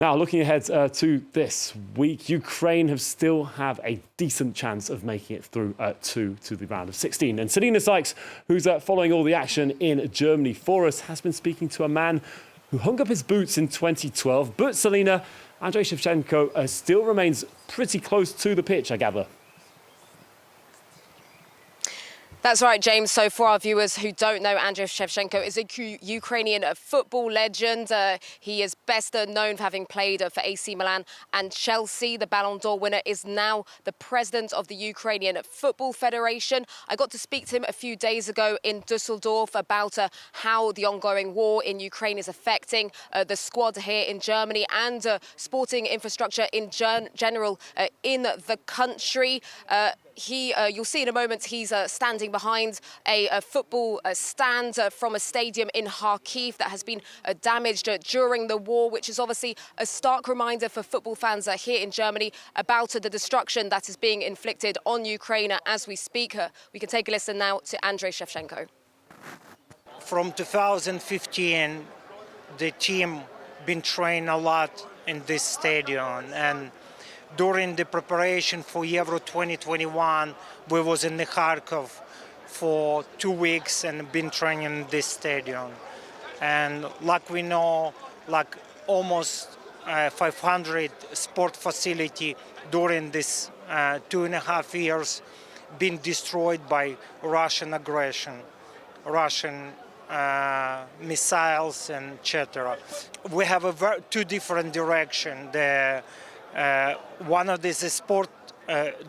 Now, looking ahead to this week, Ukraine still have a decent chance of making it through to the round of 16. And Selina Sykes, who's following all the action in Germany for us, has been speaking to a man who hung up his boots in 2012. But Selina, Andriy Shevchenko still remains pretty close to the pitch, I gather. That's right, James. So for our viewers who don't know, Andriy Shevchenko is a Ukrainian football legend. He is best known for having played for AC Milan and Chelsea. The Ballon d'Or winner is now the president of the Ukrainian Football Federation. I got to speak to him a few days ago in Dusseldorf about how the ongoing war in Ukraine is affecting the squad here in Germany and sporting infrastructure in general in the country. You'll see in a moment, he's standing behind a football stand from a stadium in Kharkiv that has been damaged during the war, which is obviously a stark reminder for football fans here in Germany about the destruction that is being inflicted on Ukraine as we speak. We can take a listen now to Andriy Shevchenko. From 2015, the team been trained a lot in this stadium, and during the preparation for Euro 2021, we was in the Kharkov for 2 weeks and been training in this stadium. And like we know, like almost 500 sport facility during this 2.5 years been destroyed by Russian aggression, Russian missiles and etc. We have two different directions. One of this is sport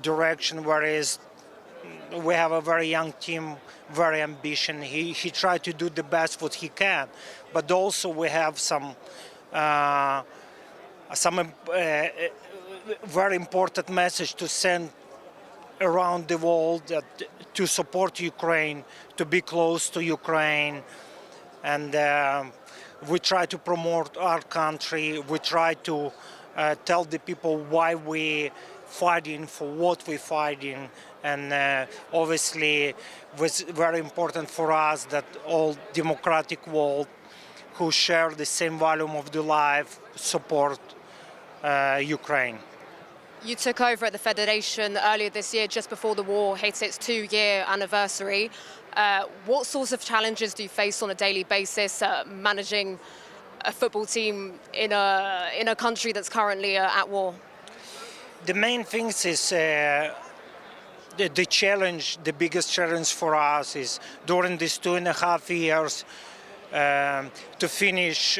direction, whereas we have a very young team, very ambitious. He tried to do the best what he can, but also we have some very important message to send around the world to support Ukraine, to be close to Ukraine, and we try to promote our country. We try to tell the people why we fighting, for what we fighting, and obviously it was very important for us that all democratic world who share the same value of the life support Ukraine. You took over at the Federation earlier this year, just before the war hit its 2-year anniversary. What sorts of challenges do you face on a daily basis managing a football team in a country that's currently at war? The main things is the challenge, the biggest challenge for us is during these 2.5 years to finish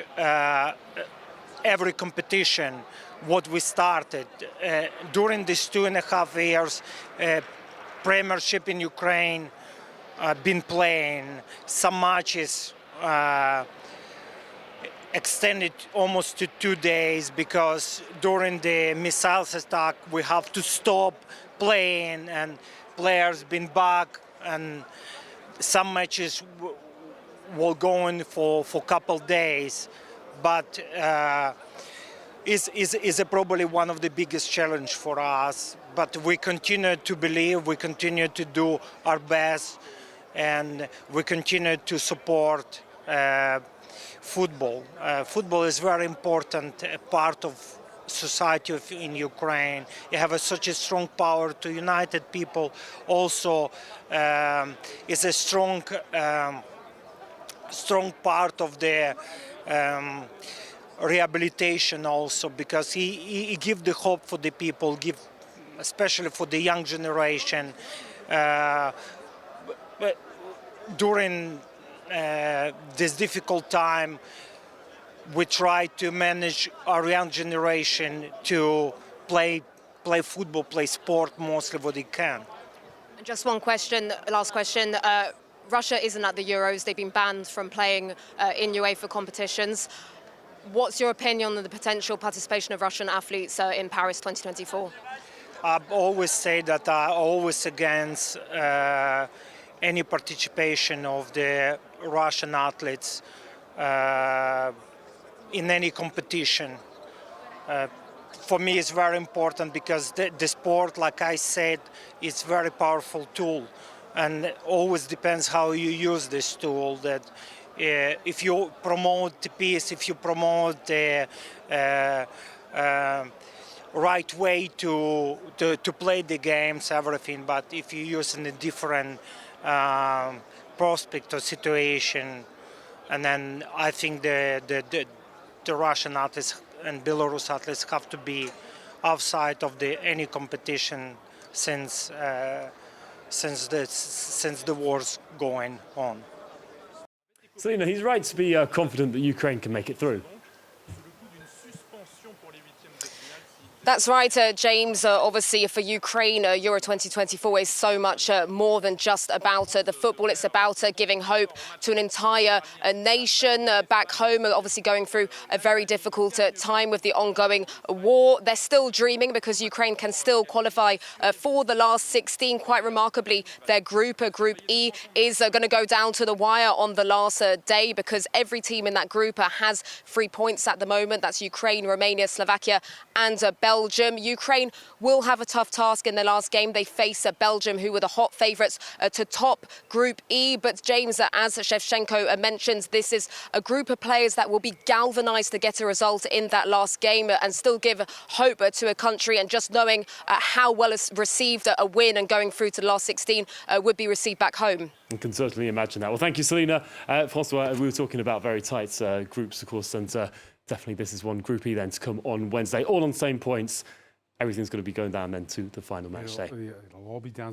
every competition what we started. During these 2.5 years, Premiership in Ukraine been playing, some matches extended almost to 2 days because during the missiles attack we have to stop playing and players been back, and some matches will go on for a couple days, but is probably one of the biggest challenge for us. But we continue to believe, we continue to do our best, and we continue to support football. Football is very important part of society in Ukraine. You have such a strong power to united people. Also, is a strong part of the rehabilitation also, because he give the hope for the people, especially for the young generation. But during this difficult time, we try to manage our young generation to play football, play sport mostly what they can. Just one question, last question. Russia isn't at the Euros. They've been banned from playing in UEFA competitions. What's your opinion on the potential participation of Russian athletes in Paris 2024? I've always said that I'm always against any participation of the Russian athletes in any competition. For me, it's very important because the sport, like I said, is a very powerful tool, and it always depends how you use this tool. That if you promote peace, if you promote the right way to play the games, everything. But if you use in a different prospect or situation, and then I think the Russian athletes and Belarus athletes have to be outside of any competition since the war's going on. Selina, he's right to be confident that Ukraine can make it through. That's right, James. Obviously, for Ukraine, Euro 2024 is so much more than just about the football. It's about giving hope to an entire nation back home, obviously going through a very difficult time with the ongoing war. They're still dreaming because Ukraine can still qualify for the last 16. Quite remarkably, their group, Group E, is going to go down to the wire on the last day because every team in that group has 3 points at the moment. That's Ukraine, Romania, Slovakia and Belgium. Ukraine will have a tough task in their last game. They face Belgium, who were the hot favourites to top Group E. But James, as Shevchenko mentions, this is a group of players that will be galvanised to get a result in that last game and still give hope to a country. And just knowing how well it's received a win and going through to the last 16 would be received back home. I can certainly imagine that. Well, thank you, Selina. Francois, we were talking about very tight groups, of course, and definitely this is one Group E then to come on Wednesday, all on the same points. Everything's going to be going down then to the final match day. It'll all be down